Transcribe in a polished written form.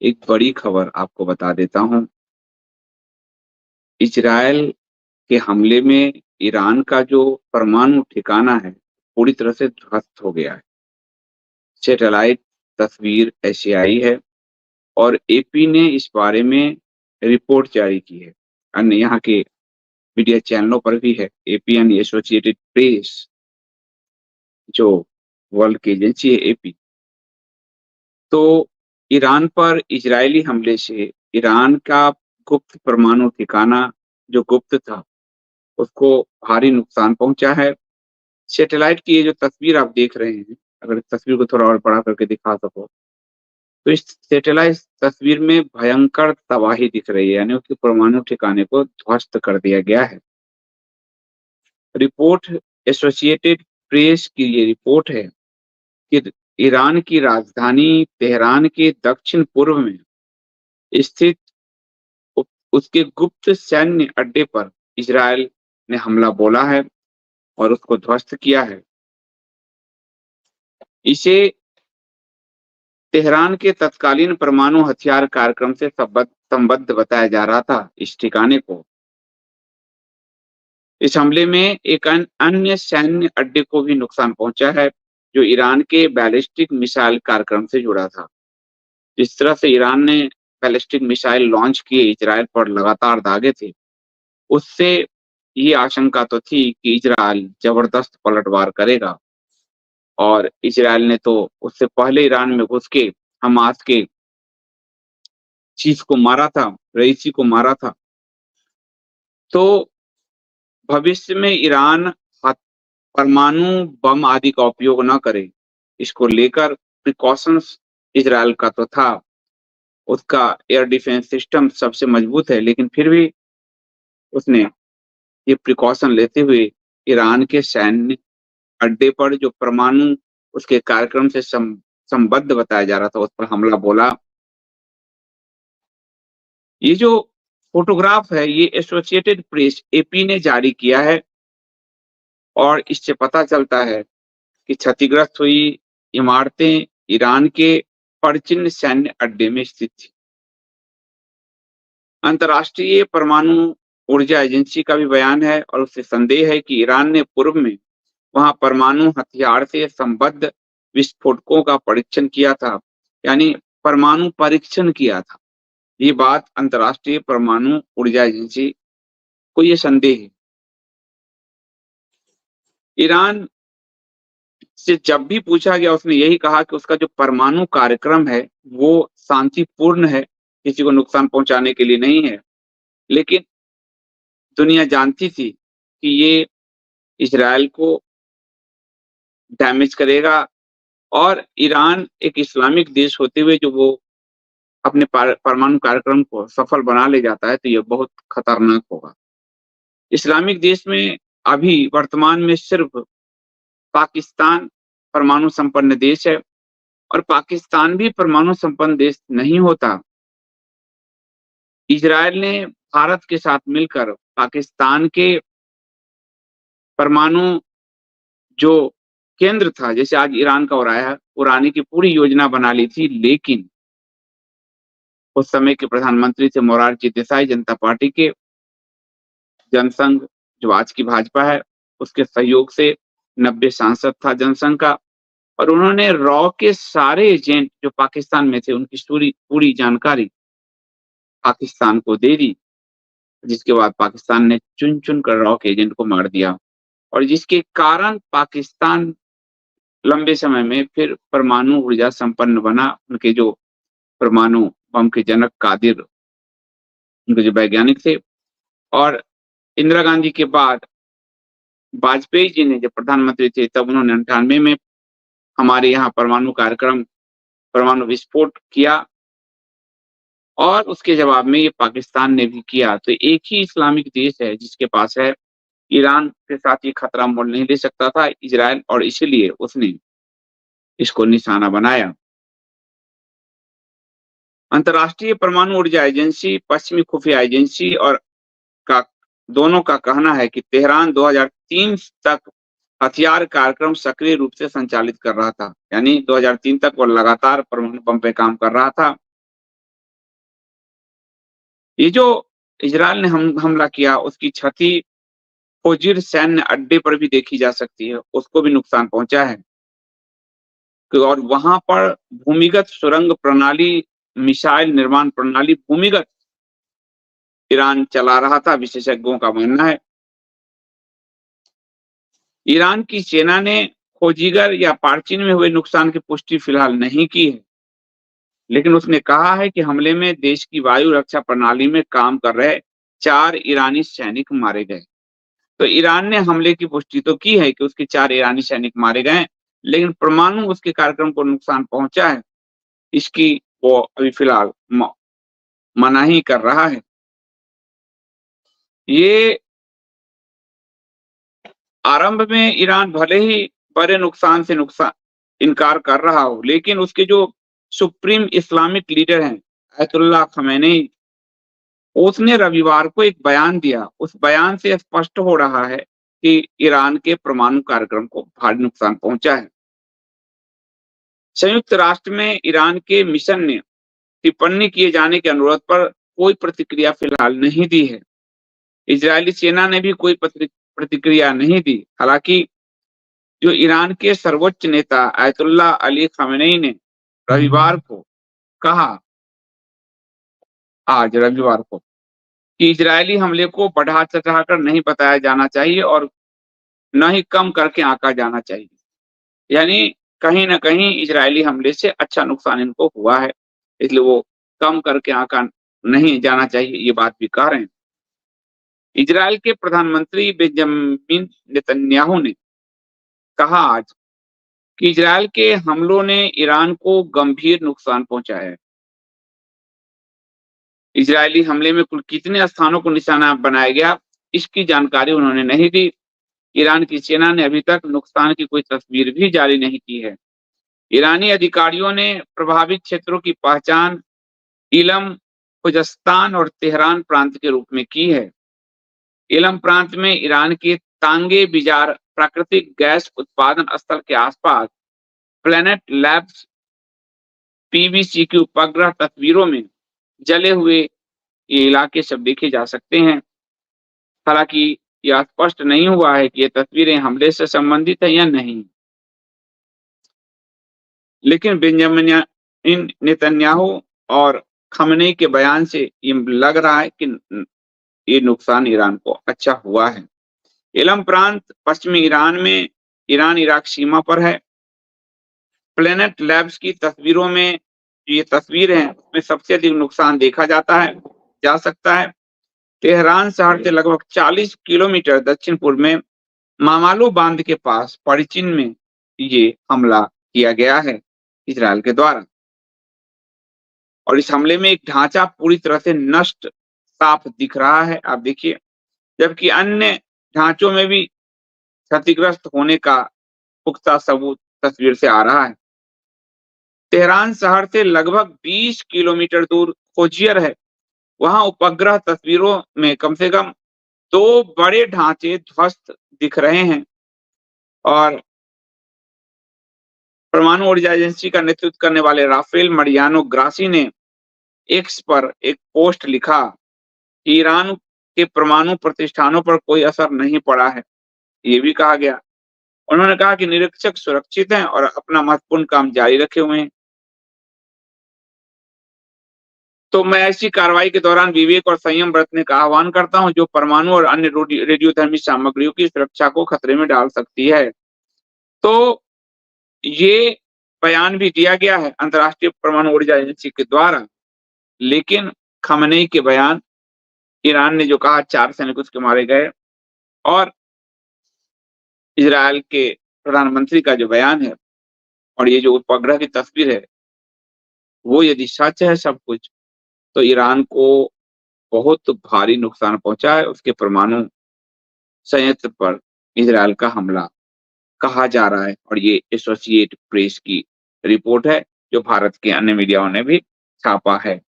एक बड़ी खबर आपको बता देता हूँ। इज़राइल के हमले में ईरान का जो परमाणु ठिकाना है, पूरी तरह से ध्वस्त हो गया है। सैटेलाइट तस्वीर एशियाई है और एपी ने इस बारे में रिपोर्ट जारी की है। अन्य यहाँ के मीडिया चैनलों पर भी है। एपी यानी एसोसिएटेड प्रेस, जो वर्ल्ड की एजेंसी है एपी। तो ईरान पर इजरायली हमले से ईरान का गुप्त परमाणु ठिकाना जो गुप्त था, उसको भारी नुकसान पहुँचा है। सैटेलाइट की ये जो तस्वीर आप देख रहे हैं, अगर इस तस्वीर को थोड़ा और बड़ा करके दिखा सको, तो इस सैटेलाइट तस्वीर में भयंकर तबाही दिख रही है, यानी उसके परमाणु ठिकाने को ध्वस्त कर दिया गया है। रिपोर्ट एसोसिएटेड प्रेस की ये रिपोर्ट है कि ईरान की राजधानी तेहरान के दक्षिण पूर्व में स्थित उसके गुप्त सैन्य अड्डे पर इजरायल ने हमला बोला है और उसको ध्वस्त किया है। इसे तेहरान के तत्कालीन परमाणु हथियार कार्यक्रम से संबद्ध बताया जा रहा था इस ठिकाने को। इस हमले में एक अन्य सैन्य अड्डे को भी नुकसान पहुंचा है, जो ईरान के बैलिस्टिक मिसाइल कार्यक्रम से जुड़ा था। जिस तरह से ईरान ने बैलिस्टिक मिसाइल लॉन्च किए, इजरायल पर लगातार दागे थे, उससे ये आशंका तो थी कि इजरायल जबरदस्त पलटवार करेगा। और इजरायल ने तो उससे पहले ईरान में घुस के हमास के चीफ को मारा था, रईसी को मारा था। तो भविष्य में ईरान परमाणु बम आदि का उपयोग न करे, इसको लेकर प्रिकॉशंस इजरायल का तो था। उसका एयर डिफेंस सिस्टम सबसे मजबूत है, लेकिन फिर भी उसने ये प्रिकॉशन लेते हुए ईरान के सैन्य अड्डे पर जो परमाणु उसके कार्यक्रम से संबद्ध बताया जा रहा था, उस पर हमला बोला। ये जो फोटोग्राफ है, ये एसोसिएटेड प्रेस एपी ने जारी किया है और इससे पता चलता है कि क्षतिग्रस्त हुई इमारतें ईरान के परचिन सैन्य अड्डे में स्थित थी। अंतर्राष्ट्रीय परमाणु ऊर्जा एजेंसी का भी बयान है और उससे संदेह है कि ईरान ने पूर्व में वहां परमाणु हथियार से संबद्ध विस्फोटकों का परीक्षण किया था, यानी परमाणु परीक्षण किया था। ये बात अंतर्राष्ट्रीय परमाणु ऊर्जा एजेंसी को ये संदेह है। ईरान से जब भी पूछा गया, उसने यही कहा कि उसका जो परमाणु कार्यक्रम है वो शांतिपूर्ण है, किसी को नुकसान पहुंचाने के लिए नहीं है। लेकिन दुनिया जानती थी कि ये इजरायल को डैमेज करेगा और ईरान एक इस्लामिक देश होते हुए जो वो अपने परमाणु कार्यक्रम को सफल बना ले जाता है, तो ये बहुत खतरनाक होगा। इस्लामिक देश में अभी वर्तमान में सिर्फ पाकिस्तान परमाणु संपन्न देश है और पाकिस्तान भी परमाणु संपन्न देश नहीं होता। इजरायल ने भारत के साथ मिलकर पाकिस्तान के परमाणु जो केंद्र था, जैसे आज ईरान का हो रहा है, उड़ाने की पूरी योजना बना ली थी। लेकिन उस समय के प्रधानमंत्री थे मोरारजी देसाई, जनता पार्टी के। जनसंघ जो आज की भाजपा है, उसके सहयोग से 90 सांसद था जनसंघ का, और उन्होंने रॉ के सारे एजेंट जो पाकिस्तान में थे, उनकी पूरी जानकारी पाकिस्तान को दे दी। जिसके बाद पाकिस्तान ने चुन कर रॉ के एजेंट को मार दिया और जिसके कारण पाकिस्तान लंबे समय में फिर परमाणु ऊर्जा संपन्न बना। उनके जो परमाणु बम के जनक कादिर, उनके जो वैज्ञानिक थे। और इंदिरा गांधी के बाद वाजपेयी जी ने जब प्रधानमंत्री थे, तब उन्होंने 98 में हमारे यहाँ परमाणु कार्यक्रम, परमाणु विस्फोट किया और उसके जवाब में ये पाकिस्तान ने भी किया। तो एक ही इस्लामिक देश है जिसके पास है। ईरान के साथ ये खतरा मोल नहीं ले सकता था इजरायल, और इसीलिए उसने इसको निशाना बनाया। अंतर्राष्ट्रीय परमाणु ऊर्जा एजेंसी, पश्चिमी खुफिया एजेंसी और का दोनों का कहना है कि तेहरान 2003 तक हथियार कार्यक्रम सक्रिय रूप से संचालित कर रहा था, यानी 2003 तक वो लगातार परमाणु बम पे काम कर रहा था। ये जो इजरायल ने हमला किया उसकी क्षति होजिर सैन्य अड्डे पर भी देखी जा सकती है, उसको भी नुकसान पहुंचा है। और वहां पर भूमिगत सुरंग प्रणाली, मिसाइल निर्माण प्रणाली भूमिगत ईरान चला रहा था, विशेषज्ञों का मानना है। ईरान की सेना ने खोजीगर या पार्चिन में हुए नुकसान की पुष्टि फिलहाल नहीं की है, लेकिन उसने कहा है कि हमले में देश की वायु रक्षा प्रणाली में काम कर रहे 4 ईरानी सैनिक मारे गए। तो ईरान ने हमले की पुष्टि तो की है कि उसके 4 ईरानी सैनिक मारे गए हैं, लेकिन परमाणु उसके कार्यक्रम को नुकसान पहुंचा है, इसकी वो अभी फिलहाल मनाही कर रहा है। ये आरंभ में ईरान भले ही बड़े नुकसान से इनकार कर रहा हो, लेकिन उसके जो सुप्रीम इस्लामिक लीडर हैं अयतुल्लाह खमेनी, उसने रविवार को एक बयान दिया। उस बयान से स्पष्ट हो रहा है कि ईरान के परमाणु कार्यक्रम को भारी नुकसान पहुंचा है। संयुक्त राष्ट्र में ईरान के मिशन ने टिप्पणी किए जाने के अनुरोध पर कोई प्रतिक्रिया फिलहाल नहीं दी है। इजरायली सेना ने भी कोई प्रतिक्रिया नहीं दी। हालांकि जो ईरान के सर्वोच्च नेता आयतुल्लाह अली खमेनी ने रविवार को कहा, आज रविवार को, कि इजरायली हमले को बढ़ा चढ़ाकर नहीं बताया जाना चाहिए और न ही कम करके आंका जाना चाहिए। यानी कहीं न कहीं इजरायली हमले से अच्छा नुकसान इनको हुआ है, इसलिए वो कम करके आंका नहीं जाना चाहिए, ये बात भी कह रहे हैं। इजरायल के प्रधानमंत्री बेंजामिन नेतन्याहू ने कहा आज कि इजरायल के हमलों ने ईरान को गंभीर नुकसान पहुंचाया है। इजरायली हमले में कुल कितने स्थानों को निशाना बनाया गया, इसकी जानकारी उन्होंने नहीं दी। ईरान की सेना ने अभी तक नुकसान की कोई तस्वीर भी जारी नहीं की है। ईरानी अधिकारियों ने प्रभावित क्षेत्रों की पहचान इलम, खुजस्तान और तेहरान प्रांत के रूप में की है। इलम प्रांत में ईरान के तांगे बिजार प्राकृतिक गैस उत्पादन स्थल के आसपास प्लैनेट लैब्स पीवीसी की उपग्रह तस्वीरों में जले हुए ये इलाके सब देखे जा सकते हैं। हालांकि यह स्पष्ट नहीं हुआ है कि ये तस्वीरें हमले से संबंधित है या नहीं, लेकिन बेंजामिन नेतन्याहू और खमेनी के बयान से ये लग रहा है कि ये नुकसान ईरान को अच्छा हुआ है। इलम प्रांत पश्चिमी ईरान में ईरान इराक सीमा पर है। प्लैनेट लैब्स की तस्वीरों में ये तस्वीर है, उसमें सबसे अधिक नुकसान देखा जा सकता है। तेहरान शहर से लगभग 40 किलोमीटर दक्षिण पूर्व में मामालू बांध के पास परिचिन में ये हमला किया गया है इजरायल के द्वारा। और इस हमले में एक ढांचा पूरी तरह से नष्ट साफ दिख रहा है, आप देखिए, जबकि अन्य ढांचों में भी क्षतिग्रस्त होने का पुख्ता सबूत तस्वीर से आ रहा है। तेहरान शहर से लगभग 20 किलोमीटर दूर खोजियर है। वहां उपग्रह तस्वीरों में कम से कम 2 बड़े ढांचे ध्वस्त दिख रहे हैं। और परमाणु ऊर्जा एजेंसी का नेतृत्व करने वाले राफेल मरियानो ग्रासी ने एक्स पर एक पोस्ट लिखा कि ईरान के परमाणु प्रतिष्ठानों पर कोई असर नहीं पड़ा है, ये भी कहा गया। उन्होंने कहा कि निरीक्षक सुरक्षित हैं और अपना महत्वपूर्ण काम जारी रखे हुए हैं। तो मैं ऐसी कार्रवाई के दौरान विवेक और संयम बरतने का आह्वान करता हूं, जो परमाणु और अन्य रेडियोधर्मी सामग्रियों की सुरक्षा को खतरे में डाल सकती है। तो ये बयान भी दिया गया है अंतर्राष्ट्रीय परमाणु ऊर्जा एजेंसी के द्वारा, लेकिन खमेनी के बयान, ईरान ने जो कहा 4 सैनिक उसके मारे गए, और इजरायल के प्रधानमंत्री का जो बयान है और ये जो उपग्रह की तस्वीर है, वो यदि सच है सब कुछ, तो ईरान को बहुत भारी नुकसान पहुंचा है। उसके परमाणु संयंत्र पर इजरायल का हमला कहा जा रहा है, और ये एसोसिएट प्रेस की रिपोर्ट है, जो भारत के अन्य मीडियाओं ने भी छापा है।